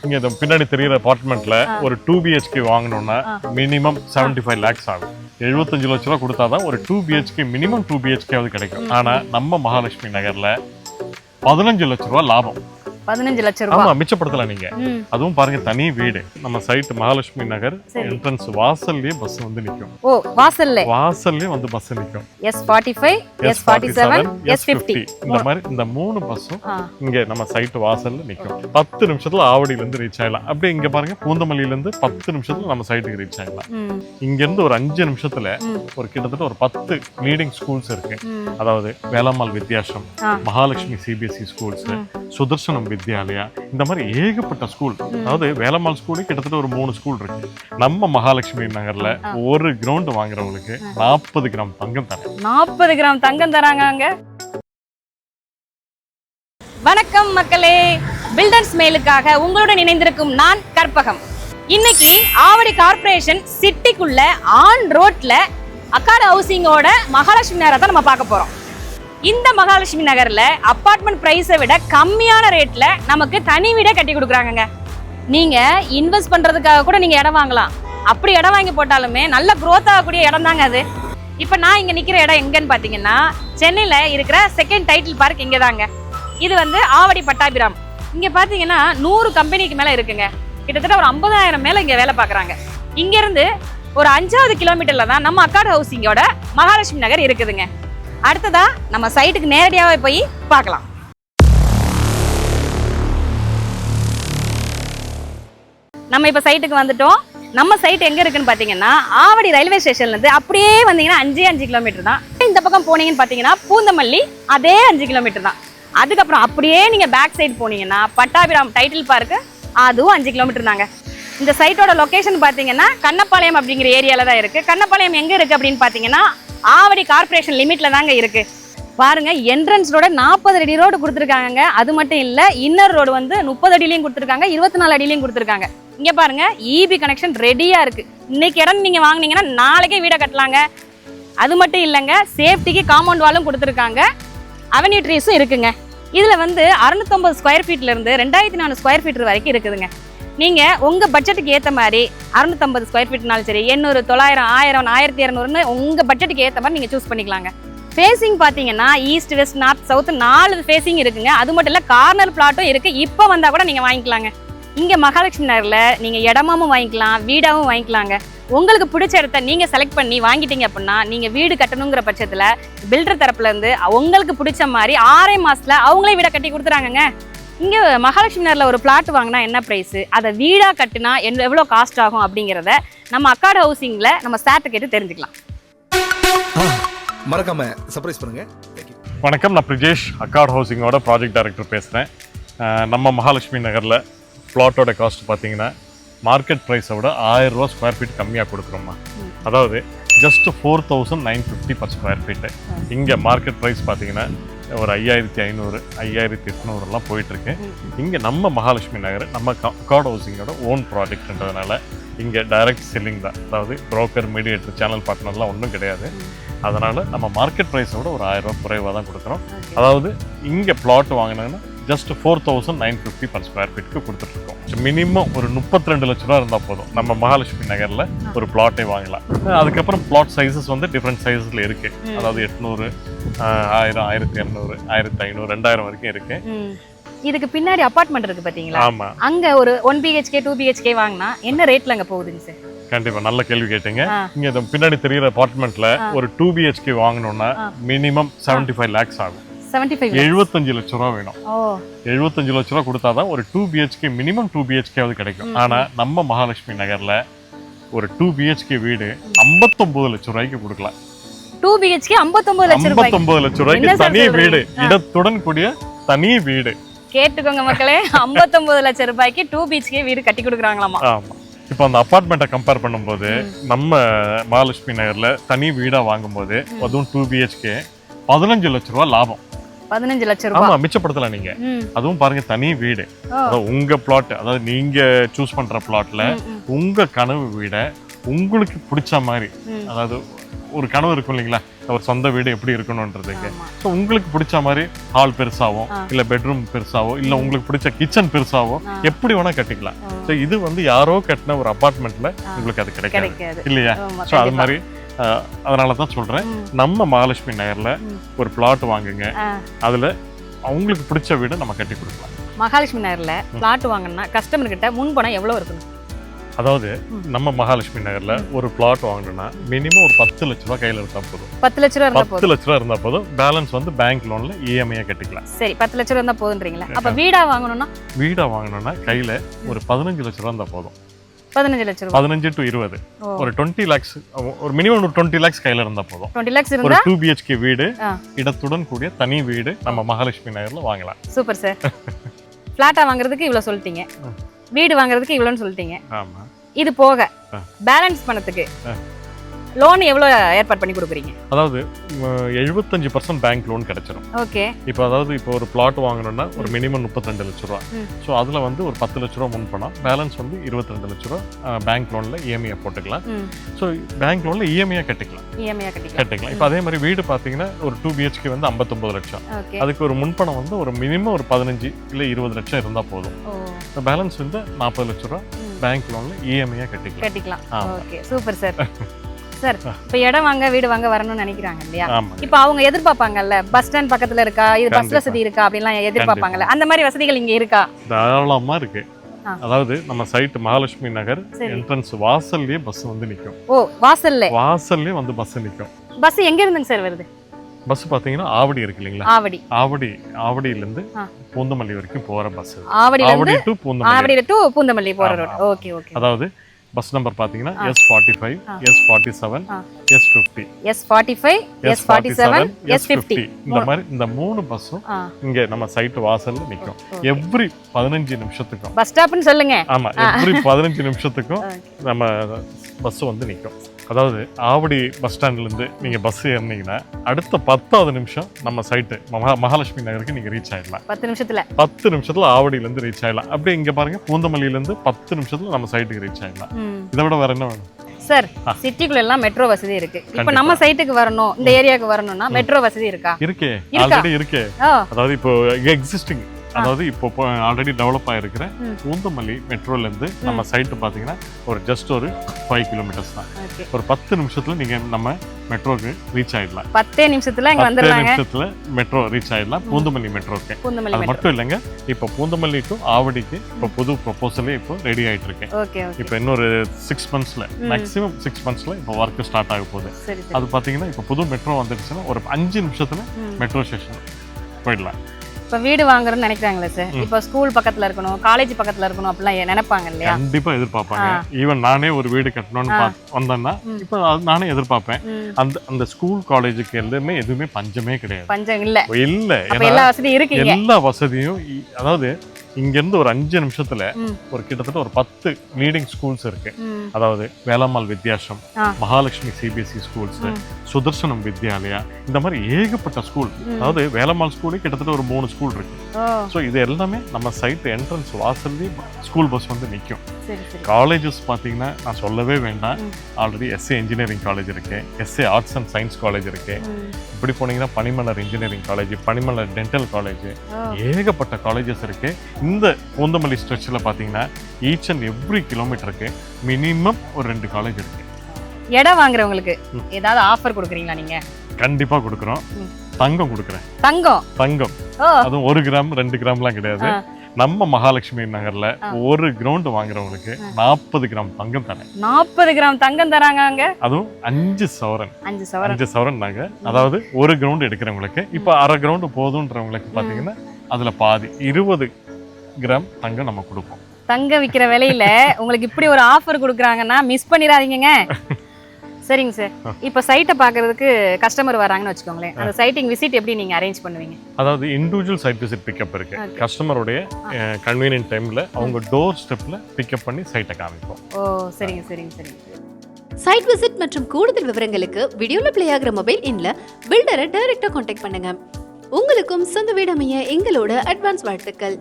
இங்க இந்த பின்னாடி தெரியுற அபார்ட்மெண்ட்ல ஒரு 2 BHK வாங்கணும்னா மினிமம் 75 lakhs ஆகும். 75 லட்ச ரூபா கொடுத்தாதான் ஒரு 2 BHK மினிமம் 2 BHK ஆவது கிடைக்கும். ஆனா நம்ம மகாலட்சுமி நகர்ல 15 லட்ச ரூபா லாபம். 15 லட்சம் ரூபாய். ஆமா, மிச்சப்படுத்தலாம் நீங்க. அதுவும் பாருங்க, தனி வீடு. நம்ம சைட் மகாலட்சுமி நகர் என்ட்ரன்ஸ் வாசல்லயே பஸ் வந்து நிக்கும். ஓ, வாசல்லயே வந்து பஸ் நிக்கும். S45, S47, S50 இந்த மாதிரி இந்த 3 பஸ்ஸும் இங்க நம்ம சைட் வாசல்ல நிக்கும். 10 நிமிஷத்துல ஆவடியில இருந்து ரீச் ஆகலாம். அப்படியே இங்க பாருங்க, பூந்தமல்லியில இருந்து 10 நிமிஷத்துல நம்ம சைட்டுக்கு ரீச் ஆகலாம். இங்க இருந்து ஒரு 5 நிமிஷத்துல ஒரு கிட்டத்தட்ட ஒரு 10 லீடிங் ஸ்கூல்ஸ் இருக்கு. அதாவது வேலம்மாள் வித்யாசம், மகாலட்சுமி CBSE ஸ்கூல்ஸ், சுதர்சனம் வித்யாலயா, இந்த மாதிரி ஏகப்பட்ட ஸ்கூல். அதாவது வேலம்மாள் ஸ்கூலு கிட்டத்தட்ட ஒரு 3 ஸ்கூல் இருக்கு. நம்ம மகாலட்சுமி நகர்ல ஒரு கிரவுண்ட் வாங்குறவங்களுக்கு 40 கிராம் தங்கம் தராங்க. 40 கிராம் தங்கம் தராங்க அங்க. வணக்கம் மக்களே, பில்டர்ஸ் மெயிலுக்காக உங்களுடன் இணைந்திருக்கும் நான் கற்பகம். இன்னைக்கு ஆவடி கார்பரேஷன் சிட்டிக்குள்ள ஆன் ரோட்ல அக்காடு ஹவுசிங்கோட மகாலட்சுமி நகரை தான் நம்ம பார்க்க போறோம். இந்த மகாலட்சுமி நகர்ல அபார்ட்மெண்ட் பிரைஸை விட கம்மியான ரேட்ல நமக்கு தனி வீடே கட்டி கொடுக்குறாங்க. நீங்க இன்வெஸ்ட் பண்றதுக்காக கூட நீங்க இடம் வாங்கலாம். அப்படி இடம் வாங்கி போட்டாலுமே நல்ல growth ஆகக்கூடிய இடம் தாங்க அது. இப்ப நான் இங்க நிக்கிற இடம் எங்கன்னு பாத்தீங்கன்னா, சென்னையில இருக்கிற செகண்ட் டைட்டில் பார்க் இங்க தாங்க. இது வந்து ஆவடி பட்டாபிராம். இங்க பாத்தீங்கன்னா 100 கம்பெனிக்கு மேல இருக்குங்க. கிட்டத்தட்ட ஒரு 50,000 மேல இங்க வேலை பாக்குறாங்க. இங்க இருந்து ஒரு 5வது கிலோமீட்டர்ல தான் நம்ம அக்காடு ஹவுசிங்கோட மகாலட்சுமி நகர் இருக்குதுங்க. அடுத்ததா நம்ம சைட்டுக்கு நேரடியாவே போய் பார்க்கலாம். நம்ம இப்ப சைட்டுக்கு வந்துட்டோம். நம்ம சைட் எங்க இருக்குன்னு பாத்தீங்கன்னா, ஆவடி ரயில்வே ஸ்டேஷன்ல இருந்து அப்படியே வந்தீங்கன்னா 5 கிலோமீட்டர் தான். இந்த பக்கம் போனீங்கன்னு பாத்தீங்கன்னா பூந்தமல்லி, அதே 5 கிலோமீட்டர் தான். அதுக்கப்புறம் அப்படியே நீங்க பேக் சைடு போனீங்கன்னா பட்டாபிராம் டைட்டில் பார்க்கு, அதுவும் 5 கிலோமீட்டர் தாங்க. இந்த சைட்டோட லொகேஷன் பாத்தீங்கன்னா கண்ணப்பாளையம் அப்படிங்கிற ஏரியால தான் இருக்கு. கண்ணப்பாளையம் எங்க இருக்கு அப்படின்னு பாத்தீங்கன்னா, ஆவடி கார்பரேஷன் லிமிட்ல தாங்க இருக்கு. பாருங்க, என்ட்ரன்ஸ் ரோட 40 அடி ரோடு கொடுத்துருக்காங்க. அது மட்டும் இல்ல, இன்னர் ரோடு வந்து 30 அடியிலையும் கொடுத்துருக்காங்க, 24 அடியிலையும் கொடுத்துருக்காங்க. இங்க பாருங்க, EB கனெக்ஷன் ரெடியா இருக்கு. இன்னைக்கு இடம் நீங்க வாங்குனீங்கன்னா நாளைக்கே வீடை கட்டலாங்க. அது மட்டும் இல்லைங்க, சேஃப்டிக்கு காம்பவுண்ட் வாலும் கொடுத்துருக்காங்க, அவென்யூ ட்ரீஸும் இருக்குங்க. இதுல வந்து 650 ஸ்கொயர் ஃபீட்ல இருந்து 2400 ஸ்கொயர் ஃபீட் வரைக்கும் இருக்குதுங்க. நீங்க உங்க பட்ஜெட்டுக்கு ஏத்த மாதிரி 650 ஸ்கொயர் ஃபீட்னாலும் சரி, 800, 900, 1000, 1200 உங்க பட்ஜெட்டுக்கு ஏத்த மாதிரி நீங்க சூஸ் பண்ணிக்கலாங்க. ஃபேசிங் பாத்தீங்கன்னா east, west, north, south 4 facing இருக்குங்க. அது மட்டும் இல்ல, கார்னர் பிளாட்டும் இருக்கு. இப்போ வந்தா கூட நீங்க வாங்கிக்கலாங்க. இங்க மகாலட்சுமி நகர்ல நீங்க இடமாவும் வாங்கிக்கலாம், வீடாவும் வாங்கிக்கலாங்க. உங்களுக்கு பிடிச்ச இடத்த நீங்க செலக்ட் பண்ணி வாங்கிட்டீங்க அப்படின்னா, நீங்க வீடு கட்டணுங்கிற பட்சத்துல பில்டர் தரப்புல இருந்து உங்களுக்கு பிடிச்ச மாதிரி 6 மாசத்துல அவங்களே வீடை கட்டி கொடுத்துறாங்கங்க. இங்க மகாலட்சுமி நகர்ல ஒரு பிளாட் வாங்கினா என்ன பிரைஸ், அதை வீடா கட்டினா எவ்வளோ காஸ்ட் ஆகும் அப்படிங்கிறத நம்ம அக்காடு ஹவுசிங்ல நம்ம சார்ட்ட கேட்டு தெரிஞ்சுக்கலாம். மறக்காம சர்ப்ரைஸ் பண்ணுங்க. வணக்கம், நான் பிரிஜேஷ், அக்காடு ஹவுசிங்கோட ப்ராஜெக்ட் டைரக்டர் பேசுகிறேன். நம்ம மகாலட்சுமி நகரில் பிளாட்டோட காஸ்ட் பார்த்தீங்கன்னா மார்க்கெட் ப்ரைஸை விட 1000 ரூபா ஸ்கொயர் ஃபீட் கம்மியாக கொடுக்குறோம்மா. அதாவது ஜஸ்ட் 4,950 பர் ஸ்கொயர் ஃபீட்டு. இங்கே மார்க்கெட் ப்ரைஸ் பார்த்தீங்கன்னா ஒரு 5500, 5800 போயிட்டுருக்கு. இங்கே நம்ம மகாலட்சுமி நகர் நம்ம அக்காடு ஹவுசிங்கோட ஓன் ப்ராஜெக்ட்ன்றதுனால இங்கே டைரக்ட் செல்லிங் தான். அதாவது புரோக்கர், மீடியேட்டர், சேனல் பார்ட்னர்லாம் ஒன்றும் கிடையாது. அதனால் நம்ம மார்க்கெட் ப்ரைஸை விட ஒரு 1000 ரூபா குறைவாக தான் கொடுக்குறோம். அதாவது இங்கே பிளாட் வாங்கினாங்கன்னா ஜஸ்ட் 4,950 பர் ஸ்கொயர் ஃபீட்டுக்கு கொடுத்துட்ருக்கோம். மினிமம் ஒரு 32 லட்ச ரூபா இருந்தால் போதும், நம்ம மகாலட்சுமி நகரில் ஒரு பிளாட்டை வாங்கலாம். அதுக்கப்புறம் பிளாட் சைஸஸ் வந்து டிஃப்ரெண்ட் சைஸில் இருக்குது. அதாவது 800, 1000, 1200, 1500, 2000 வரைக்கும் இருக்கு. இதுக்கு பின்னாடி அபார்ட்மெண்ட் இருக்கு பாத்தீங்களா? ஆமா, அங்க ஒரு 1 BHK 2 BHK வாங்கினா என்ன ரேட்ல அங்க போகுதுங்க சார்? கண்டிப்பா நல்ல கேள்வி கேட்டீங்க. இங்க பின்னாடி தெரியுற அபார்ட்மெண்ட்ல ஒரு 2 BHK வாங்கணும்னா மினிமம் 75 lakhs ஆகும். 75 லட்ச ரூபா வேணும். 75 லட்ச ரூபா கொடுத்தாதான் ஒரு 2 BHK மினிமம் 2 BHK ஆவது கிடைக்கும். ஆனா நம்ம மகாலட்சுமி நகர்ல ஒரு 2 BHK வீடு 59 லட்ச ரூபாய்க்கு கொடுக்கலாம். 2 BHK 59 லட்ச ரூபாய். 59 லட்ச ரூபாய்க்கு தனி வீடு, இடத்துடன் கூடிய தனி வீடு. கேட்டுக்கோங்க மக்களே, 59 லட்ச ரூபாய்க்கு 2 BHK வீடு கட்டி கொடுக்குறாங்களாமா. ஆமா. இப்போ அந்த அபார்ட்மெண்ட்டை கம்பேர் பண்ணும்போது நம்ம மகாலட்சுமி நகர்ல தனி வீடா வாங்கும்போது அதுவும் 2 BHK 15 லட்ச ரூபா லாபம். 15 லட்சம் ரூபாய். ஆமா, மிச்சப்படுத்தலாம் நீங்க. அதுவும் பாருங்க, தனி வீடு. அதாவது உங்க பிளாட், அதாவது நீங்க சூஸ் பண்ற பிளாட்ல உங்க கனவு வீட உங்களுக்கு பிடிச்ச மாதிரி, அதாவது ஒரு கனவு இருக்கும் இல்லைங்களா, ஒரு சொந்த வீடு எப்படி இருக்கணும்ன்றதுக்கு. ஸோ உங்களுக்கு பிடிச்ச மாதிரி ஹால் பெருசாவோ இல்லை பெட்ரூம் பெருசாவோ இல்லை உங்களுக்கு பிடிச்ச கிச்சன் பெருசாவோ எப்படி வேணா கட்டிக்கலாம். ஸோ இது வந்து யாரோ கட்டின ஒரு அபார்ட்மெண்ட்ல உங்களுக்கு அது கிடைக்காது இல்லையா. ஸோ அது மாதிரி அதனால தான் சொல்றேன், நம்ம மகாலட்சுமி நகர்ல ஒரு பிளாட் வாங்குங்க, அதுல அவங்களுக்கு பிடிச்ச வீடு நம்ம கட்டி கொடுக்கலாம். மகாலட்சுமி நகர்ல பிளாட் வாங்கினா கஸ்டமர் கிட்ட முன்பணம் எவ்வளவு இருக்கணும்? அதாவது நம்ம மகாலட்சுமி நகர்ல ஒரு பிளாட் வாங்கணும்னா மினிமம் ஒரு 10 லட்ச ரூபாய் கையில இருந்தா போதும். 10 லட்ச ரூபாய் இருந்தா போதும். 10 லட்ச ரூபாய் இருந்தா போதும். பேலன்ஸ் வந்து பேங்க் லோன்ல இஎம்ஐ கட்டிக்கலாம். சரி, 10 லட்ச ரூபாய் இருந்தா போதுன்றீங்களா? அப்ப வீடா வாங்கணும்னா கையில ஒரு 15 லட்ச ரூபாய் இருந்தா போதும். 15 லட்ச ரூபாய், 15 to 20, ஒரு 20 lakhs, ஒரு மினிமம் ஒரு 20 lakhs கையில இருந்தா போதும். 20 lakhs ஒரு இருந்தா 2 BHK வீடு, இடத்துடன் கூடிய தனி வீடு நம்ம மகாலட்சுமி நகர்ல வாங்கலாம். Super sir. பிளாட்டா வாங்குறதுக்கு இவ்வளவு சொல்லிட்டீங்க, வீடு வாங்குறதுக்கு இவ்வளவுன்னு சொல்லிட்டீங்க. ஆமா. இது போக பேலன்ஸ் பண்ணதுக்கு லோன் எவ்வளவு ஏற்பாடு பண்ணி கொடுக்குறீங்க? அதாவது 75% பேங்க் லோன் கிடைச்சிரும். ஓகே. இப்போ அதாவது இப்போ ஒரு பிளாட் வாங்கணும்னா ஒரு மினிமம் 32 லட்ச ரூபா. ஸோ அதில் வந்து ஒரு 10 லட்ச ரூபா முன் பணம், பேலன்ஸ் வந்து 22 லட்ச ரூபா பேங்க் லோனில் இஎம்ஐ போட்டுக்கலாம். ஸோ பேங்க் லோனில் இஎம்ஐ கட்டிக்கலாம். இப்போ அதே மாதிரி வீடு பார்த்தீங்கன்னா ஒரு 2 BHK வந்து 59 லட்சம். அதுக்கு ஒரு முன்பணம் வந்து ஒரு மினிமம் ஒரு 15 இல்லை 20 லட்சம் இருந்தால் போதும். பேலன்ஸ் வந்து 40 லட்ச ரூபா பேங்க் லோன்ல இஎம்ஐ கட்டிக்கலாம். Okay, super sir. சார், இப்போ இடம் வாங்க வீடு வாங்க வரணும்னு நினைக்கிறாங்க இல்லையா? இப்போ அவங்க எதிர்பார்ப்பாங்கல்ல, பஸ் ஸ்டாண்ட் பக்கத்துல இருக்கா, இது பஸ் வசதி இருக்கா அப்படின்லாம் எதிர்பார்ப்பாங்கல்ல, அந்த மாதிரி வசதிகள் இங்க இருக்கா? தாராளமா இருக்கு. அதாவது நம்ம சைட் மகாலட்சுமி நகர் என்ட்ரன்ஸ் வாசல்லயே பஸ் வந்து நிக்கும். ஓ, வாசல்லயே வந்து பஸ் நிக்கும். பஸ் எங்க இருந்துங்க சார் வருது? பஸ் பாத்தீங்கன்னா ஆவடி இருக்கு இல்லீங்களா, ஆவடியில இருந்து பூந்தமல்லி வரைக்கும் போற பஸ். ஆவடி டு பூந்தமல்லி போற ரோட். Okay okay. அதாவது பஸ் நம்பர் பாத்தீங்கன்னா S45, S47, S50, S45, S47, S50 இந்த மாதிரி இந்த 3 பஸ்ஸும் இங்க நம்ம சைட் வாசல்ல நிக்கும். எவ்ரி 15 நிமிஷத்துக்கும் பஸ் ஸ்டாப்னு சொல்லுங்க. ஆமா, எவ்ரி 15 நிமிஷத்துக்கும் நம்ம பஸ் வந்து நிக்கும். அதாவது ஆவடி பஸ் ஸ்டாண்ட்ல இருந்து நீங்க பஸ் ஏறினீங்கன்னா அடுத்த 10வது நிமிஷம் நம்ம சைட்டு மகாலட்சுமி நகருக்கு நீங்க ரீச் ஆயிடலாம். 10 நிமிஷத்துல ஆவடியில இருந்து ரீச் ஆயிடலாம். அப்படியே இங்க பாருங்க, பூந்தமல்லியில இருந்து 10 நிமிஷத்துல நம்ம சைட்டுக்கு ரீச் ஆயிடலாம். இதை விட வேற என்ன வேணும் சார்? சிட்டிக்குள்ள எல்லாம் மெட்ரோ வசதி இருக்கு. இப்போ நம்ம சைட்டுக்கு வரணும், இந்த ஏரியாக்கு வரணும்னா மெட்ரோ வசதி இருக்கா? இருக்கே, ஆல்ரெடி இருக்கே. அதாவது இப்போ எக்ஸிஸ்டிங், அதாவது இப்போ ஆல்ரெடி டெவலப் ஆயிருக்கிற பூந்தமல்லி மெட்ரோல இருந்து நம்ம சைட்டு பாத்தீங்கன்னா ஒரு ஜஸ்ட் ஒரு 5 கிலோமீட்டர்ஸ் தான். ஒரு 10 நிமிஷத்துல நீங்க நம்ம மெட்ரோக்கு ரீச் ஆயிடலாம். 10 நிமிஷத்துல இங்க வந்துடலாம். 10 நிமிஷத்துல மெட்ரோ ரீச் ஆயிடலாம் பூந்தமல்லி மெட்ரோக்கு. அது மட்டும் இல்லைங்க, இப்போ பூந்தமல்லி டு ஆவடிக்கு இப்போ புது ப்ரொபோசலே இப்போ ரெடி ஆயிட்டு இருக்கு. இப்போ இன்னொரு 6 monthsல, மேக்ஸிமம் 6 monthsல இப்போ ஒர்க் ஸ்டார்ட் ஆக போகுது. அது பாத்தீங்கன்னா இப்போ புது மெட்ரோ வந்துருச்சுன்னா ஒரு 5 நிமிஷத்துல மெட்ரோ ஸ்டேஷன் போயிடலாம். இப்போ வீடு வாங்குறோம்னு நினைக்கிறாங்களே சார், இப்போ ஸ்கூல் பக்கத்துல இருக்கணும், காலேஜ் பக்கத்துல இருக்கணும் அப்படிலாம் நினைப்பாங்க இல்லையா? கண்டிப்பா எதிர்பார்ப்பாங்க. ஈவன் நானே ஒரு வீடு கட்டணும்னு வந்தேன்னா இப்போ நானே எதிர்பார்ப்பேன். அந்த ஸ்கூல் காலேஜுக்கு எதுவுமே பஞ்சமே கிடையாது. பஞ்சம் இல்ல. எல்லா வசதியும் இருக்கு. எல்லா வசதியும், அதாவது இங்க இருந்து ஒரு 5 நிமிஷத்துல ஒரு கிட்டத்தட்ட ஒரு 10 லீடிங் ஸ்கூல்ஸ் இருக்கு. அதாவது வேலம்மாள் வித்யாசம், மகாலட்சுமி சிபிஎஸ்இ ஸ்கூல்ஸ், சுதர்சனம் வித்யாலயா, இந்த மாதிரி ஏகப்பட்ட ஸ்கூல். அதாவது வேலம்மாள் ஸ்கூலே கிட்டத்தட்ட ஒரு 3 ஸ்கூல் இருக்கு. ஸோ இது எல்லாமே நம்ம சைட் என்ட்ரன்ஸ் வாசல்லேயே ஸ்கூல் பஸ் வந்து நிற்கும். காலேஜஸ் பார்த்தீங்கன்னா நான் சொல்லவே வேண்டாம். ஆல்ரெடி எஸ்ஏ இன்ஜினியரிங் காலேஜ் இருக்கு, SA arts and science college இருக்கு. இப்படி போனீங்கன்னா Panimalar engineering college, Panimalar dental college, ஏகப்பட்ட காலேஜஸ் இருக்கு. இந்த பூந்தமல்லி ஸ்ட்ரெச்சில் பார்த்தீங்கன்னா ஈச் அண்ட் எவ்ரி கிலோமீட்டருக்கு மினிமம் ஒரு 2 காலேஜ் இருக்கு. இடம் வாங்குறவங்களுக்கு ஏதாவது ஆஃபர் கொடுக்குறீங்களா நீங்க? கண்டிப்பா கொடுக்குறோம். தங்கம் கொடுக்குறேன். தங்கம் அதுவும் 1 கிராம் 2 கிராம்லாம் கிடையாது. நம்ம மகாலட்சுமி நகர்ல 1 கிரவுண்ட் வாங்குறவங்களுக்கு 40 கிராம் தங்கம் தரேன். 40 கிராம் தங்கம் தராங்க அங்க. அதுவும் 5 சவரன் நாங்க. அதாவது 1 கிரவுண்ட் எடுக்கிறவங்களுக்கு இப்ப 1/2 கிரவுண்ட் போதுன்றவங்களுக்கு பாத்தீங்கன்னா அதுல பாதி 20 கிராம் தங்கம் நம்ம கொடுப்போம். தங்கம் விற்கிற விலையில உங்களுக்கு இப்படி ஒரு ஆஃபர் கொடுக்குறாங்கன்னா மிஸ் பண்ணிடாதீங்க. சரிங்க சார், இப்போ சைட்டை பார்க்கறதுக்கு கஸ்டமர் வராங்கன்னு வச்சுக்கோங்களேன், அந்த சைட்டிங் விசிட் எப்படி நீங்க அரேஞ்ச் பண்ணுவீங்க? அதாவது இண்டிவிஜுவல் சைட் விசிட் பிக்கப் இருக்கு. கஸ்டமருடைய கன்வீனியன்ட் டைம்ல அவங்க டோர் ஸ்டெப்ல பிக்கப் பண்ணி சைட்டை காமிப்போம். ஓ சரிங்க சரிங்க சரிங்க. சைட் விசிட் மற்றும் கூடுதல் விவரங்களுக்கு வீடியோல ப்ளே ஆகிற மொபைல் எண்ணில் பில்டரை டைரக்டா கான்டாக்ட் பண்ணுங்க. உங்களுக்கும் சொந்த வீடு அமைய எங்களோட அட்வான்ஸ் வாழ்த்துக்கள்.